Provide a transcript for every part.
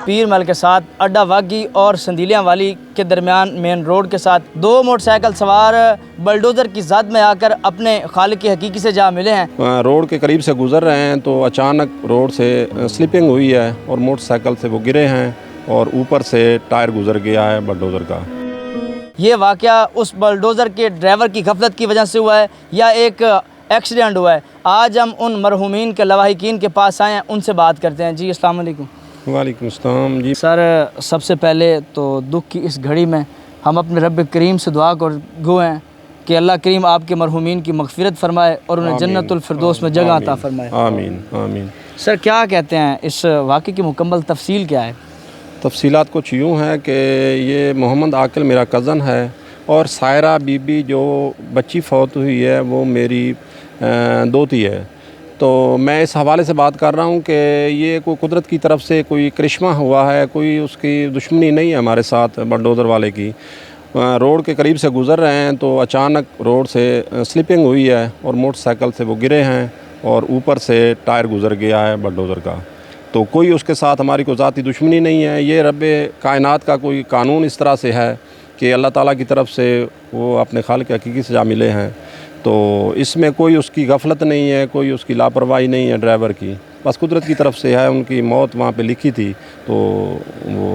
पीरमल के साथ अड्डा वागी और संदीलियाँ वाली के दरमियान मेन रोड के साथ दो मोटरसाइकिल सवार बलडोज़र की ज़द में आकर अपने खालिक की हकीकी से जा मिले हैं। रोड के करीब से गुज़र रहे हैं तो अचानक रोड से स्लिपिंग हुई है और मोटरसाइकिल से वो गिरे हैं और ऊपर से टायर गुज़र गया है बलडोज़र का। ये वाक़या उस बलडोज़र के ड्राइवर की गफलत की वजह से हुआ है या एक एक्सीडेंट हुआ है? आज हम उन मरहूमीन के लवाहिकीन के पास आए हैं, उनसे बात करते हैं। जी अस्सलाम वालेकुम। वालेकुम अस्सलाम। जी सर, सबसे पहले तो दुख की इस घड़ी में हम अपने रब करीम से दुआ कर गो हैं कि अल्लाह करीम आपके मरहूमीन की मग़फ़िरत फरमाए और उन्हें जन्नतुल फिरदौस में जगह अता फरमाए। आमीन आमीन। सर, क्या कहते हैं, इस वाक़े की मुकम्मल तफसील क्या है? तफसीलात कुछ यूँ है कि ये मोहम्मद आकिल मेरा कज़न है और सायरा बीबी जो बच्ची फौत हुई है वो मेरी दोती है। तो मैं इस हवाले से बात कर रहा हूँ कि ये कोई कुदरत की तरफ से कोई करिश्मा हुआ है, कोई उसकी दुश्मनी नहीं है हमारे साथ बलडोज़र वाले की। रोड के करीब से गुज़र रहे हैं तो अचानक रोड से स्लिपिंग हुई है और मोटरसाइकिल से वो गिरे हैं और ऊपर से टायर गुज़र गया है बलडोज़र का। तो कोई उसके साथ हमारी कोई ज़ाती दुश्मनी नहीं है। ये रब कायनात का कोई कानून इस तरह से है कि अल्लाह ताला की तरफ से वो अपने खालिक हकीकी से जा मिले हैं। तो इसमें कोई उसकी गफलत नहीं है, कोई उसकी लापरवाही नहीं है ड्राइवर की, बस कुदरत की तरफ से है। उनकी मौत वहाँ पे लिखी थी तो वो।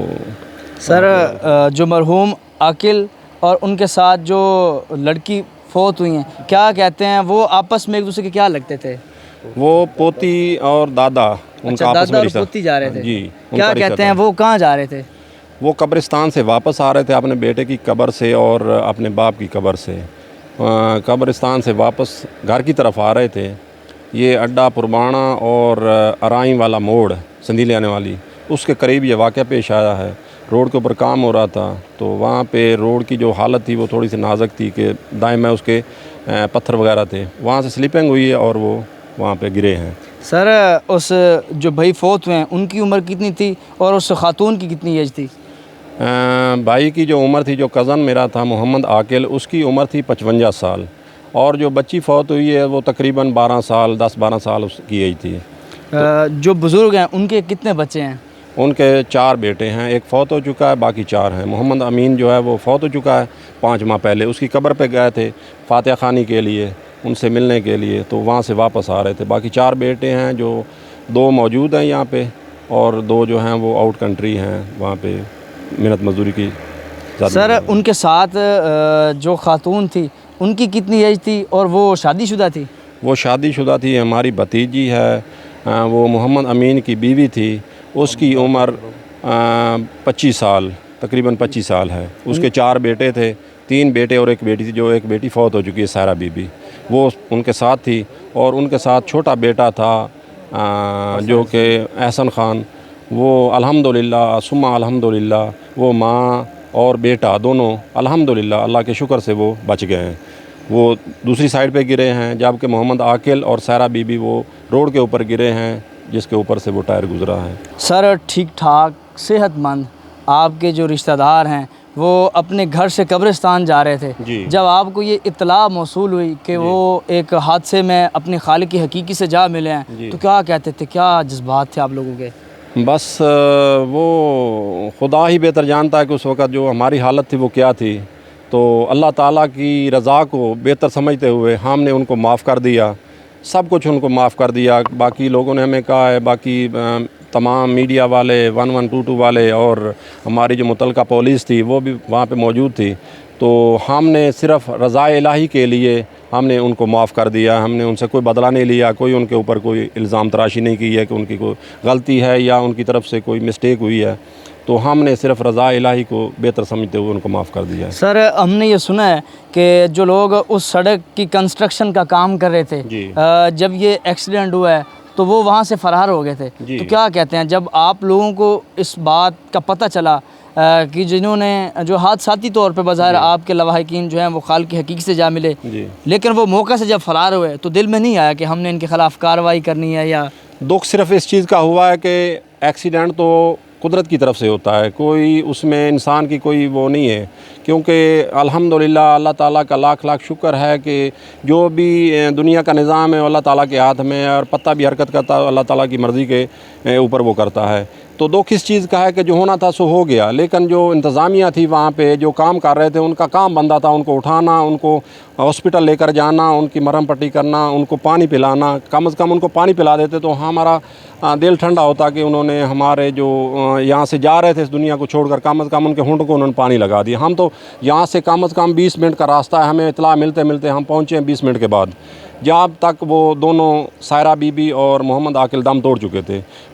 सर, जो मरहूम आकिल और उनके साथ जो लड़की फौत हुई हैं, क्या कहते हैं, वो आपस में एक दूसरे के क्या लगते थे? वो पोती और दादा, उनका आपस में दादा और पोती जा रहे थे जी। क्या कहते हैं, वो कहाँ जा रहे थे? वो कब्रिस्तान से वापस आ रहे थे अपने बेटे की कब्र से और अपने बाप की कब्र से। कब्रिस्तान से वापस घर की तरफ आ रहे थे। ये अड्डा पुरबाना और अराई वाला मोड़ संदीली आने वाली उसके करीब ये वाक़या पेश आया है। रोड के ऊपर काम हो रहा था तो वहाँ पे रोड की जो हालत थी वो थोड़ी सी नाजुक थी कि दाएं में उसके पत्थर वगैरह थे, वहाँ से स्लिपिंग हुई है और वो वहाँ पे गिरे हैं। सर, उस जो भाई फौत हुए हैं उनकी उम्र कितनी थी और उस खातून की कितनी एज थी? भाई की जो उम्र थी, जो कज़न मेरा था मोहम्मद आकिल, उसकी उम्र थी 55 साल और जो बच्ची फौत हुई है वो तकरीबन 12 साल 10-12 साल उसकी एज थी। जो बुज़ुर्ग हैं उनके कितने बच्चे हैं? उनके 4 बेटे हैं, एक फ़ौत हो चुका है, बाकी 4 हैं। मोहम्मद अमीन जो है वो फ़ौत हो चुका है 5 माह पहले। उसकी कब्र पे गए थे फातिहा खानी के लिए, उनसे मिलने के लिए, तो वहाँ से वापस आ रहे थे। बाकी 4 बेटे हैं, जो 2 मौजूद हैं यहाँ पे और 2 जो हैं वो आउट कंट्री हैं, वहाँ पे मेहनत मजदूरी की। सर, उनके साथ जो खातून थी उनकी कितनी एज थी और वो शादीशुदा थी? वो शादीशुदा थी, हमारी भतीजी है। वो मोहम्मद अमीन की बीवी थी, उसकी उम्र 25 साल, तकरीबन 25 साल है। उसके 4 बेटे थे, 3 बेटे और 1 बेटी थी, जो 1 बेटी फ़ौत हो चुकी है सायरा बीबी, वो उनके साथ थी। और उनके साथ छोटा बेटा था जो कि एहसन ख़ान, वो अल्हम्दुलिल्लाह सुम्मा अल्हम्दुलिल्लाह वो माँ और बेटा दोनों अल्हम्दुलिल्लाह अल्लाह के शुक्र से वो बच गए हैं। वो दूसरी साइड पे गिरे हैं, जबकि मोहम्मद आकिल और सायरा बीबी वो रोड के ऊपर गिरे हैं जिसके ऊपर से वो टायर गुजरा है। सर, ठीक ठाक सेहतमंद आपके जो रिश्तेदार हैं वो अपने घर से कब्रिस्तान जा रहे थे जी। जब आपको ये इत्तला मौसूल हुई कि वो एक हादसे में अपने खालिक की हकीकी से जा मिले हैं, तो क्या कहते थे, क्या जज्बात थे आप लोगों के? बस वो खुदा ही बेहतर जानता है कि उस वक़्त जो हमारी हालत थी वो क्या थी। तो अल्लाह ताला की रज़ा को बेहतर समझते हुए हमने उनको माफ़ कर दिया, सब कुछ उनको माफ़ कर दिया। बाकी लोगों ने हमें कहा है, बाकी तमाम मीडिया वाले 1122 वाले और हमारी जो मुतलका पुलिस थी वो भी वहाँ पे मौजूद थी। तो हमने सिर्फ़ रज़ा इलाही के लिए हमने उनको माफ़ कर दिया। हमने उनसे कोई बदला नहीं लिया, कोई उनके ऊपर कोई इल्ज़ाम तराशी नहीं की है कि उनकी कोई गलती है या उनकी तरफ से कोई मिस्टेक हुई है। तो हमने सिर्फ रज़ा इलाही को बेहतर समझते हुए उनको माफ़ कर दिया है। सर, हमने ये सुना है कि जो लोग उस सड़क की कंस्ट्रक्शन का काम कर रहे थे जब ये एक्सीडेंट हुआ है तो वो वहाँ से फ़रार हो गए थे। तो क्या कहते हैं, जब आप लोगों को इस बात का पता चला कि जिन्होंने जो हादसाती तौर पे बज़ाहिर आपके लवाहिकीन जो हैं वो खाल की हकीकी से जा मिले, लेकिन वो मौका से जब फ़रार हुए तो दिल में नहीं आया कि हमने इनके ख़िलाफ़ कार्रवाई करनी है? या दुख सिर्फ इस चीज़ का हुआ है कि एक्सीडेंट तो कुदरत की तरफ से होता है, कोई उसमें इंसान की कोई वो नहीं है। क्योंकि अल्हम्दुलिल्लाह अल्लाह ताला का लाख लाख शुक्र है कि जो भी दुनिया का निज़ाम है अल्लाह ताला के हाथ में है, और पत्ता भी हरकत करता है अल्लाह ताला की मर्ज़ी के ऊपर वो करता है। तो दुख इस चीज़ का है कि जो होना था सो हो गया, लेकिन जो इंतज़ामिया थी वहाँ पे जो काम कर रहे थे उनका काम बनता था उनको उठाना, उनको हॉस्पिटल लेकर जाना, उनकी मरहम पट्टी करना, उनको पानी पिलाना। कम से कम उनको पानी पिला देते तो हमारा दिल ठंडा होता कि उन्होंने हमारे जो यहाँ से जा रहे थे इस दुनिया को छोड़कर, कम से कम उनके होंठ को उन्होंने पानी लगा दिया। हम तो यहाँ से कम 20 मिनट का रास्ता है, हमें इतला मिलते मिलते हम पहुँचे हैं 20 मिनट के बाद, जब तक वो दोनों सायरा बीबी और मोहम्मद आकिल दम तोड़ चुके थे।